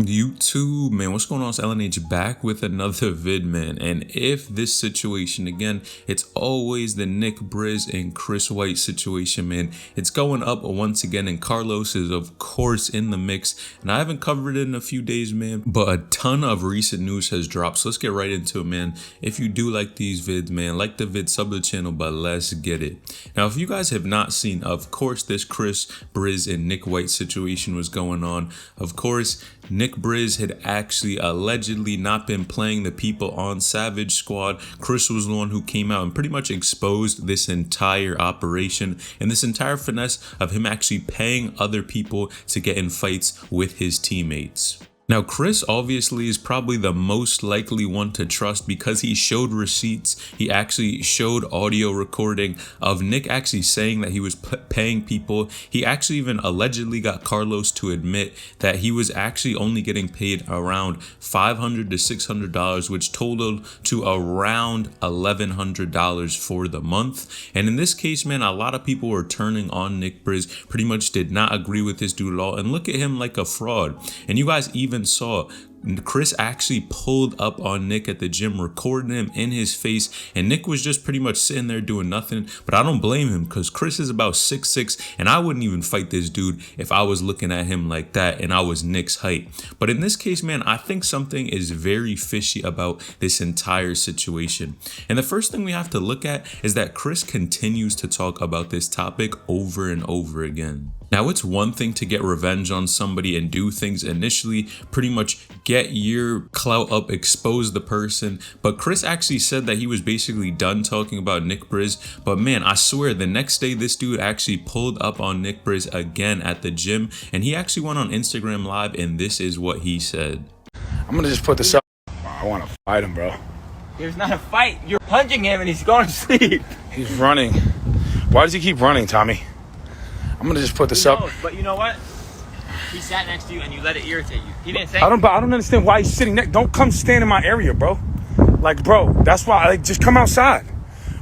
YouTube, man, what's going on? It's LNH back with another vid, man. And if this situation, again, it's always the Nick Briz and Chris White situation, man. It's going up once again, and Carlos is, of course, in the mix. And I haven't covered it in a few days, man, but a ton of recent news has dropped. So let's get right into it, man. If you do like these vids, man, like the vid, sub the channel, but let's get it. Now, if you guys have not seen, of course, this Chris Briz and Nick White situation was going on. Of course, Nick Briz had actually allegedly not been playing the people on Savage Squad. Chris was the one who came out and pretty much exposed this entire operation and this entire finesse of him actually paying other people to get in fights with his teammates. Now, Chris obviously is probably the most likely one to trust because he showed receipts. He actually showed audio recording of Nick actually saying that he was paying people. He actually even allegedly got Carlos to admit that he was actually only getting paid around $500 to $600, which totaled to around $1,100 for the month. And in this case, man, a lot of people were turning on Nick Briz, pretty much did not agree with this dude at all and look at him like a fraud. And you guys even saw Chris actually pulled up on Nick at the gym, recording him in his face, and Nick was just pretty much sitting there doing nothing. But I don't blame him because Chris is about 6'6", and I wouldn't even fight this dude if I was looking at him like that and I was Nick's height. But in this case, man, I think something is very fishy about this entire situation. And the first thing we have to look at is that Chris continues to talk about this topic over and over again. Now, it's one thing to get revenge on somebody and do things initially, pretty much get your clout up, expose the person. But Chris actually said that he was basically done talking about Nick Briz. But man, I swear the next day this dude actually pulled up on Nick Briz again at the gym. And he actually went on Instagram Live and this is what he said. I'm gonna just put this up. I want to fight him, bro. There's not a fight. You're punching him and he's going to sleep. He's running. Why does he keep running, Tommy? I'm gonna just put this up. But you know what? He sat next to you and you let it irritate you. He didn't say. I don't understand why he's sitting next. Don't come stand in my area, bro. Like, bro, that's why. Just come outside,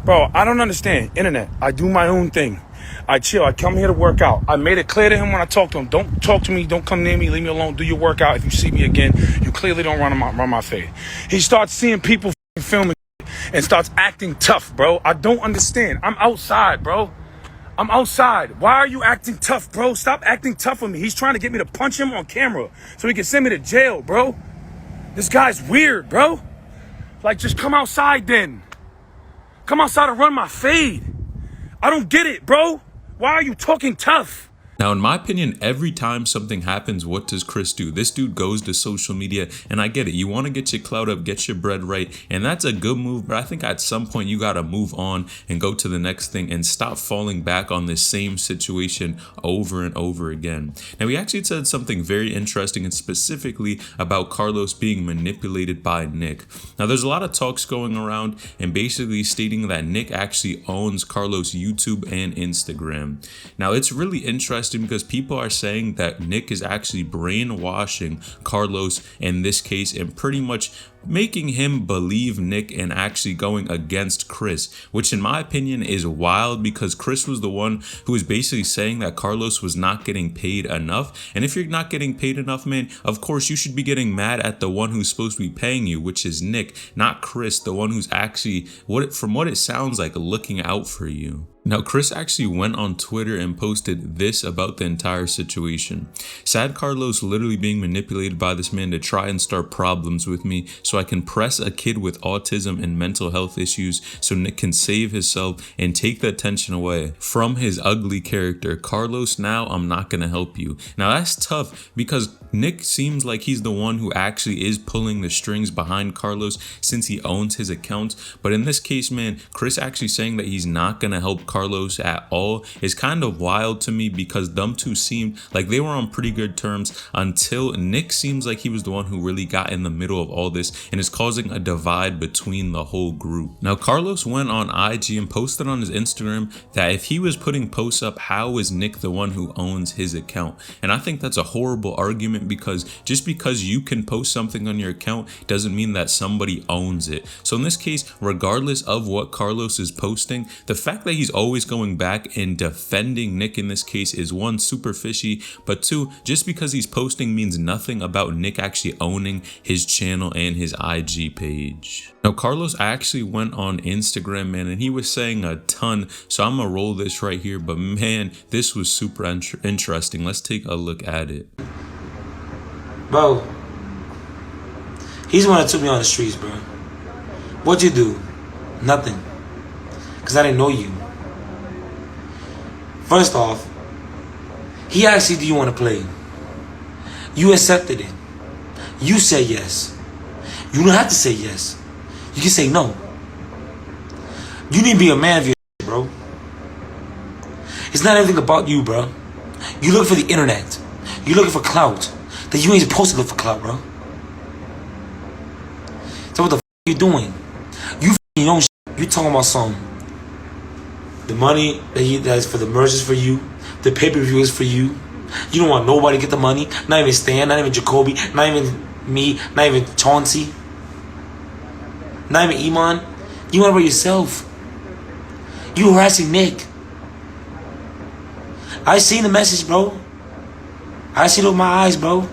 bro. I don't understand. Internet. I do my own thing. I chill. I come here to work out. I made it clear to him when I talked to him. Don't talk to me. Don't come near me. Leave me alone. Do your workout. If you see me again, you clearly don't run my fade. He starts seeing people filming and starts acting tough, bro. I don't understand. I'm outside, bro. I'm outside. Why are you acting tough, bro? Stop acting tough with me. He's trying to get me to punch him on camera so he can send me to jail, bro. This guy's weird, bro. Like, just come outside then. Come outside and run my fade. I don't get it, bro. Why are you talking tough? Now, in my opinion, every time something happens, what does Chris do? This dude goes to social media, and I get it. You want to get your clout up, get your bread right, and that's a good move. But I think at some point you got to move on and go to the next thing and stop falling back on this same situation over and over again. Now, he actually said something very interesting and specifically about Carlos being manipulated by Nick. Now, there's a lot of talks going around and basically stating that Nick actually owns Carlos' YouTube and Instagram. Now, it's really interesting because people are saying that Nick is actually brainwashing Carlos in this case and pretty much making him believe Nick and actually going against Chris, which in my opinion is wild because Chris was the one who was basically saying that Carlos was not getting paid enough. And if you're not getting paid enough, man, of course you should be getting mad at the one who's supposed to be paying you, which is Nick, not Chris, the one who's actually, from what it sounds like, looking out for you. Now, Chris actually went on Twitter and posted this about the entire situation. Sad Carlos literally being manipulated by this man to try and start problems with me so I can press a kid with autism and mental health issues so Nick can save himself and take the attention away from his ugly character. Carlos, now I'm not going to help you. Now, that's tough because Nick seems like he's the one who actually is pulling the strings behind Carlos since he owns his account. But in this case, man, Chris actually saying that he's not going to help Carlos at all is kind of wild to me because them two seemed like they were on pretty good terms until Nick seems like he was the one who really got in the middle of all this and is causing a divide between the whole group. Now, Carlos went on IG and posted on his Instagram that if he was putting posts up, how is Nick the one who owns his account? And I think that's a horrible argument, because just because you can post something on your account doesn't mean that somebody owns it. So in this case, regardless of what Carlos is posting, the fact that he's always going back and defending Nick in this case is, one, super fishy, but two, just because he's posting means nothing about Nick actually owning his channel and his IG page. Now, Carlos actually went on Instagram, man, and he was saying a ton, so I'm gonna roll this right here, but man, this was super interesting. Let's take a look at it. Bro, he's the one that took me on the streets, bro. What'd you do? Nothing. Because I didn't know you. First off, he asked you, do you want to play? You accepted it. You said yes. You don't have to say yes. You can say no. You need to be a man of your shit, bro. It's not everything about you, bro. You look for the internet. You looking for clout. That you ain't supposed to look for clout, bro. So what the f you doing? You f***ing own shit. You talking about something. The money that's for the merch is for you. The pay-per-view is for you. You don't want nobody to get the money. Not even Stan, not even Jacoby, not even me, not even Chauncey, not even Iman. You want it for yourself. You harassing Nick. I seen the message, bro. I seen it with my eyes, bro.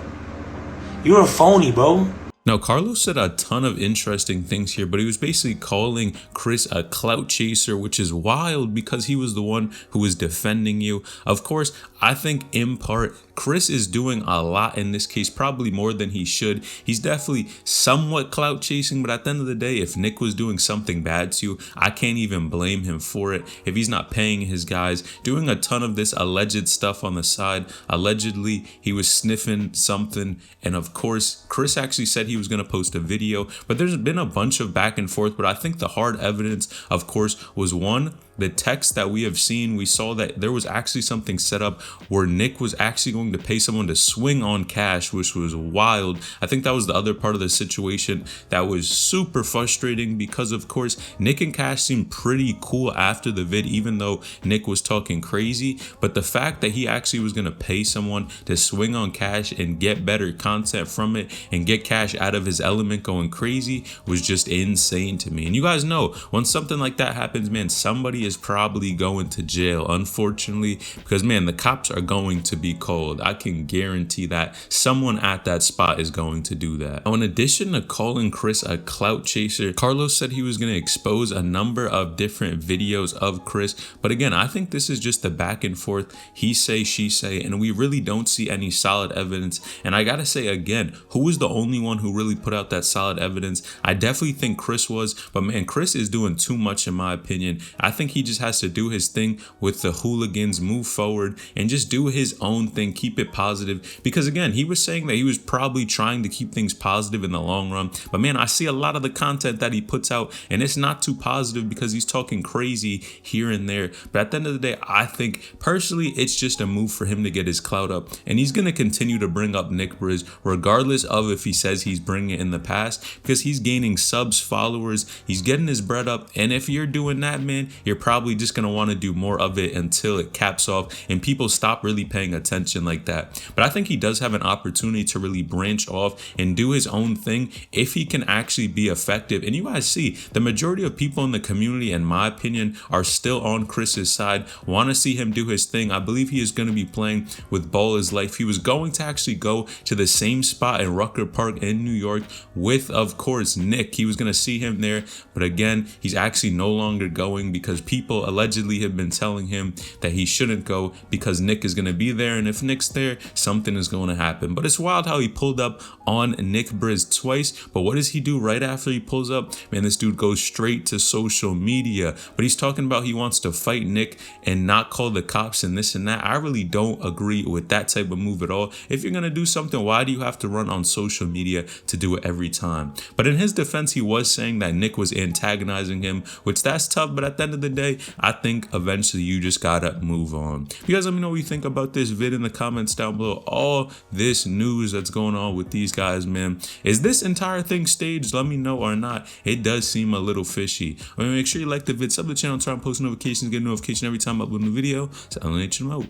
You're a phony, bro. Now, Carlos said a ton of interesting things here, but he was basically calling Chris a clout chaser, which is wild because he was the one who was defending you. Of course, I think in part, Chris is doing a lot in this case, probably more than he should. He's definitely somewhat clout chasing, but at the end of the day, if Nick was doing something bad to you, I can't even blame him for it. If he's not paying his guys, doing a ton of this alleged stuff on the side, allegedly he was sniffing something, and of course, Chris actually said he was going to post a video, but there's been a bunch of back and forth. But I think the hard evidence, of course, was one, the text that we have seen. We saw that there was actually something set up where Nick was actually going to pay someone to swing on cash, which was wild. I think that was the other part of the situation that was super frustrating, because of course Nick and Cash seemed pretty cool after the vid, even though Nick was talking crazy. But the fact that he actually was going to pay someone to swing on cash and get better content from it and get Cash out of his element going crazy was just insane to me. And you guys know, when something like that happens, man, somebody is probably going to jail, unfortunately, because man, the cops are going to be called. I can guarantee that someone at that spot is going to do that. Now, in addition to calling Chris a clout chaser, Carlos said he was going to expose a number of different videos of Chris. But again, I think this is just the back and forth, he say, she say, and we really don't see any solid evidence. And I gotta say again, who was the only one who really put out that solid evidence? I definitely think Chris was, but man, Chris is doing too much in my opinion. I think he just has to do his thing with the hooligans, move forward, and just do his own thing, keep it positive. Because again, he was saying that he was probably trying to keep things positive in the long run, but man, I see a lot of the content that he puts out and it's not too positive because he's talking crazy here and there. But at the end of the day, I think personally it's just a move for him to get his clout up, and he's going to continue to bring up Nick Briz regardless of if he says he's bringing it in the past, because he's gaining subs, followers, he's getting his bread up. And if you're doing that, man, you're probably just going to want to do more of it until it caps off and people stop really paying attention like that. But I think he does have an opportunity to really branch off and do his own thing if he can actually be effective. And you guys see, the majority of people in the community, in my opinion, are still on Chris's side, want to see him do his thing. I believe he is going to be playing with Ball Is Life. He was going to actually go to the same spot in Rucker Park in New York with, of course, Nick. He was going to see him there, but again, he's actually no longer going because people allegedly have been telling him that he shouldn't go because Nick is going to be there, and if Nick's there, something is going to happen. But it's wild how he pulled up on Nick Briz twice, but what does he do right after he pulls up? Man, this dude goes straight to social media, but he's talking about he wants to fight Nick and not call the cops and this and that. I really don't agree with that type of move at all. If you're going to do something, why do you have to run on social media to do it every time? But in his defense, he was saying that Nick was antagonizing him, which that's tough, but at the end of the day, I think eventually you just gotta move on. You guys let me know what you think about this vid in the comments down below. All this news that's going on with these guys, man. Is this entire thing staged? Let me know or not. It does seem a little fishy. Make sure you like the vid, sub the channel, turn on post notifications, get a notification every time I upload a new video. So I'll let you know.